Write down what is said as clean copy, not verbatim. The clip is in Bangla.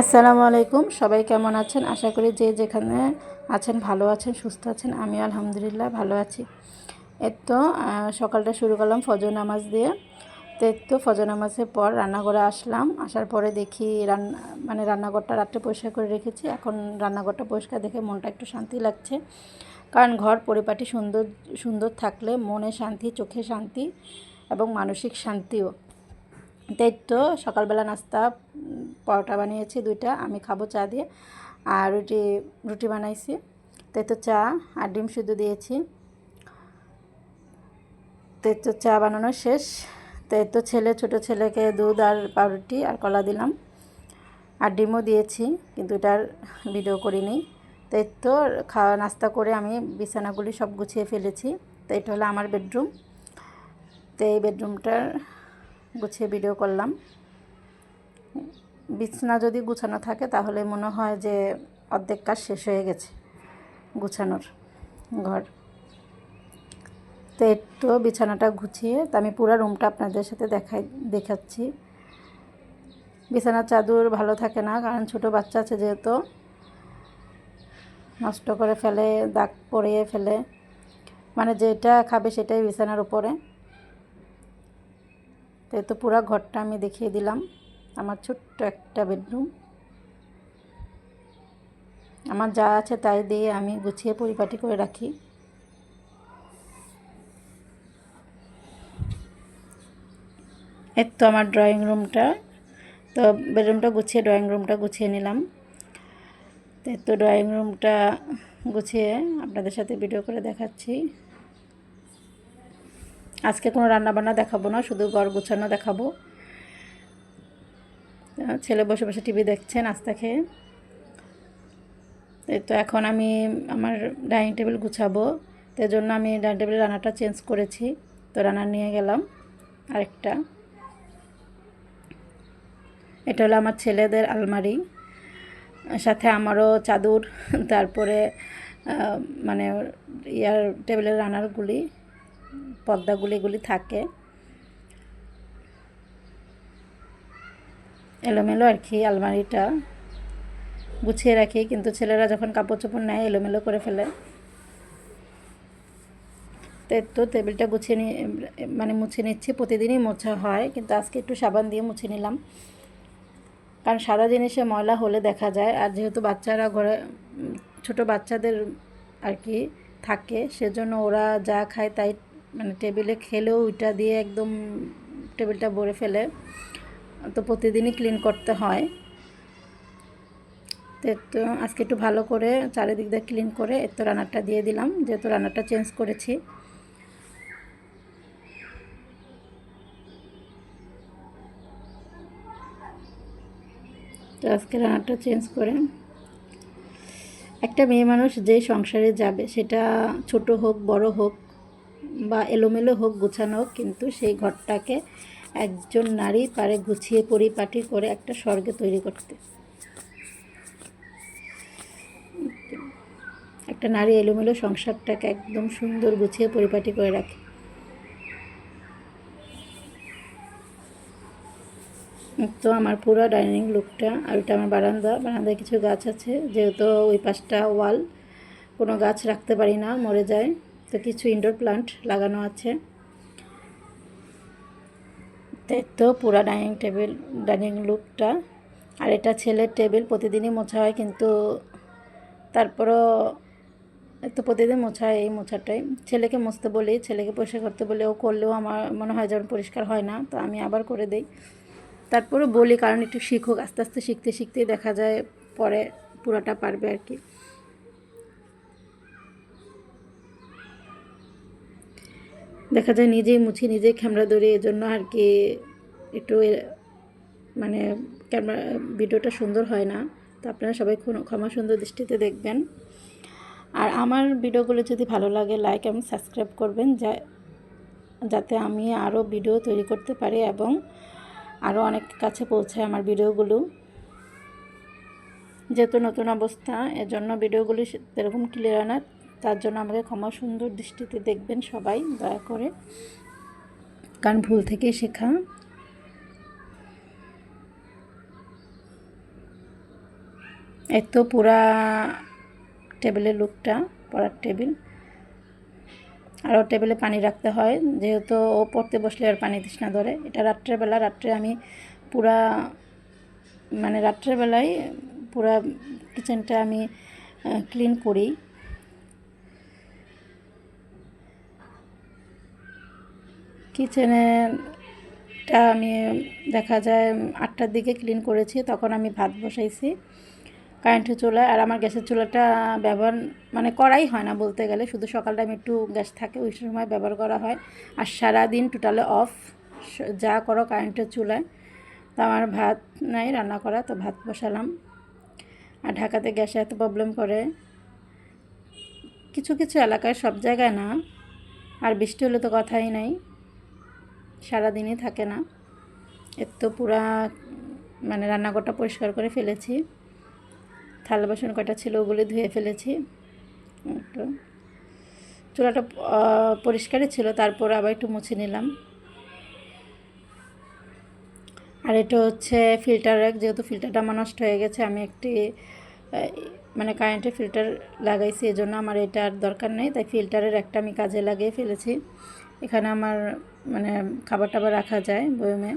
আসসালামু আলাইকুম। সবাই কেমন আছেন? আশা করি যে যেখানে আছেন ভালো আছেন, সুস্থ আছেন। আমি আলহামদুলিল্লাহ ভালো আছি। তো সকালটা শুরু করলাম ফজর নামাজ দিয়ে। তো ফজর নামাজের পর রান্নাঘরে আসলাম। আসার পরে দেখি রান্নাঘরটা রাত্রে পরিষ্কার করে রেখেছি। এখন রান্নাঘরটা পরিষ্কার দেখে মনটা একটু শান্তি লাগছে। কারণ ঘর পরিপাটি সুন্দর সুন্দর থাকলে মনে শান্তি, চোখে শান্তি এবং মানসিক শান্তিও। তাই তো সকালবেলা নাস্তা পরোটা বানিয়েছি 2টা, আমি খাবো চা দিয়ে। আর রুটি বানাইছি। তাই তো চা আর ডিম সিদ্ধ দিয়েছি। তাই তো চা বানানো শেষ। তাই তো ছোটো ছেলেকে দুধ আর পাউরুটি আর কলা দিলাম, আর ডিমও দিয়েছি, কিন্তু এটার ভিডিও করিনি। তাই তো খাওয়া নাস্তা করে আমি বিছানাগুলি সব গুছিয়ে ফেলেছি। তো এটা হলো আমার বেডরুম। তো এই বেডরুমটার গুছিয়ে ভিডিও করলাম। বিছানা যদি গুছানো থাকে তাহলে মনে হয় যে অর্ধেক কাজ শেষ হয়ে গেছে গুছানোর ঘর। তো একটু বিছানাটা গুছিয়ে তো আমি পুরো রুমটা আপনাদের সাথে দেখাচ্ছি। বিছানার চাদর ভালো থাকে না, কারণ ছোট বাচ্চা আছে যেহেতু, নষ্ট করে ফেলে, দাগ পরিয়ে ফেলে, মানে যেটা খাবে সেটাই বিছানার উপরে। তো পুরো ঘরটা আমি দেখিয়ে দিলাম। আমার ছোট্ট একটা বেডরুম, আমার যা আছে তাই দিয়ে আমি গুছিয়ে পরিপাটি করে রাখি। এই তো আমার ড্রয়িং রুমটা, তো বেডরুমটা গুছিয়ে ড্রয়িং রুমটা গুছিয়ে নিলাম। তো ড্রয়িং রুমটা গুছিয়ে আপনাদের সাথে ভিডিও করে দেখাচ্ছি। আজকে কোনো রান্নাবান্না দেখাবো না, শুধু ঘর গুছানো দেখাবো। ছেলে বসে বসে টিভি দেখছে নাস্তা খেয়ে। তো এখন আমি আমার ডাইনিং টেবিল গুছাবো। তো জন্য আমি ডাইনিং টেবিলের রান্নাটা চেঞ্জ করেছি। তো রান্না নিয়ে গেলাম আরেকটা। এটা হলো আমার ছেলেদের আলমারি, সাথে আমারও চাদর, তারপরে মানে টেবিলের রান্নারগুলি, পর্দাগুলি এগুলি থাকে এলোমেলো আর কি। আলমারিটা গুছিয়ে রাখি, কিন্তু ছেলেরা যখন কাপড় চোপড় নেয় এলোমেলো করে ফেলে। তো টেবিলটা গুছিয়ে মুছে নিচ্ছি। প্রতিদিনই মোছা হয়, কিন্তু আজকে একটু সাবান দিয়ে মুছে নিলাম, কারণ সাদা জিনিসে ময়লা হলে দেখা যায়। আর যেহেতু বাচ্চারা ঘরে, ছোট বাচ্চাদের আর কি থাকে, সেজন্য ওরা যা খায় তাই টেবিলে খেলেও ওইটা দিয়ে একদম টেবিলটা ভরে ফেলে। তো প্রতিদিনই ক্লিন করতে হয়। তো আজকে একটু ভালো করে চারিদিক দিয়ে ক্লিন করে তো রান্নাটা দিয়ে দিলাম, যেহেতু রান্নাটা চেঞ্জ করেছি। তো আজকে রান্নাটা চেঞ্জ করে, একটা মেয়ে মানুষ যে সংসারে যাবে, সেটা ছোট হোক বড় হোক বা এলোমেলো হোক গোছানো হোক, কিন্তু সেই ঘরটাকে একজন নারী পারে গুছিয়ে পরিপাটি করে একটা স্বর্গে তৈরি করতে। একটা নারী এলোমেলো সংসারটাকে একদম সুন্দর গুছিয়ে পরিপাটি করে রাখে। তো আমার পুরো ডাইনিং লুকটা, আর ওইটা আমার বারান্দায় কিছু গাছ আছে, যেহেতু ওই পাশটা ওয়াল, কোনো গাছ রাখতে পারি না, মরে যায়। তো কিছু ইনডোর প্লান্ট লাগানো আছে। তো পুরো ডাইনিং লুকটা। আর এটা ছেলের টেবিল, প্রতিদিনই মোছা হয়, কিন্তু তারপরও তো প্রতিদিন মোছা হয়। এই মোছাটাই ছেলেকে মুছতে বলি, ছেলেকে পরিষ্কার করতে বলি, ও করলেও আমার মনে হয় যেমন পরিষ্কার হয় না, তো আমি আবার করে দিই। তারপরে বলি, কারণ একটু শিখুক, আস্তে আস্তে শিখতে শিখতেই দেখা যায় পরে পুরোটা পারবে আর কি। দেখা যায় নিজেই মুছি, নিজেই ক্যামেরা ধরি, এজন্য আর কি একটু মানে ক্যামেরা ভিডিওটা সুন্দর হয় না। তো আপনারা সবাই ক্ষমা সুন্দর দৃষ্টিতে দেখবেন। আর আমার ভিডিওগুলো যদি ভালো লাগে, লাইক এবং সাবস্ক্রাইব করবেন, যাতে আমি আরও ভিডিও তৈরি করতে পারি এবং আরও অনেক কাছে পৌঁছায় আমার ভিডিওগুলো। যেহেতু নতুন অবস্থা, এজন্য ভিডিওগুলি সেরকম ক্লিয়ার হয় না, তার জন্য আমাকে ক্ষমা সুন্দর দৃষ্টিতে দেখবেন সবাই দয়া করে, কারণ ভুল থেকেই শেখা। এই তো পুরা টেবিলের লুকটা, পড়ার টেবিল। আরও টেবিলে পানি রাখতে হয়, যেহেতু ও পড়তে বসলে আর পানি তৃষ্ণা ধরে। এটা রাত্রেবেলা, রাত্রে আমি পুরা মানে রাত্রেবেলায় পুরা কিচেনটা আমি ক্লিন করি। কিচেনেটা আমি দেখা যায় 8টার দিকে ক্লিন করেছি, তখন আমি ভাত বসাইছি কারেন্টের চুলায়। আর আমার গ্যাসের চুলাটা ব্যবহার মানে করাই হয় না বলতে গেলে, শুধু সকাল টাইমে একটু গ্যাস থাকে, ওই সময় ব্যবহার করা হয়। আর সারাদিন টোটালে অফ, যা করো কারেন্টের চুলায়। তো আমার ভাত নাই রান্না করা, তো ভাত বসালাম। আর ঢাকাতে গ্যাসে এত প্রবলেম করে, কিছু কিছু এলাকায়, সব জায়গায় না। আর বৃষ্টি হলে তো কথাই নাই, সারাদিনই থাকে না। এর তো পুরা মানে রান্নাঘরটা পরিষ্কার করে ফেলেছি, থালা বাসন কটা ছিল ওগুলি ধুয়ে ফেলেছি। একটু চুলাটা পরিষ্কারই ছিল, তারপর আবার একটু মুছে নিলাম। আর এটা হচ্ছে ফিল্টার র্যাক, যেহেতু ফিল্টারটা আমার নষ্ট হয়ে গেছে, আমি একটি মানে কারেন্টের ফিল্টার লাগাইছি, এই জন্য আমার এটা আর দরকার নেই, তাই ফিল্টারের একটা আমি কাজে লাগিয়ে ফেলেছি। এখানে আমার মানে খাবার টাবার রাখা যায় বয়মে।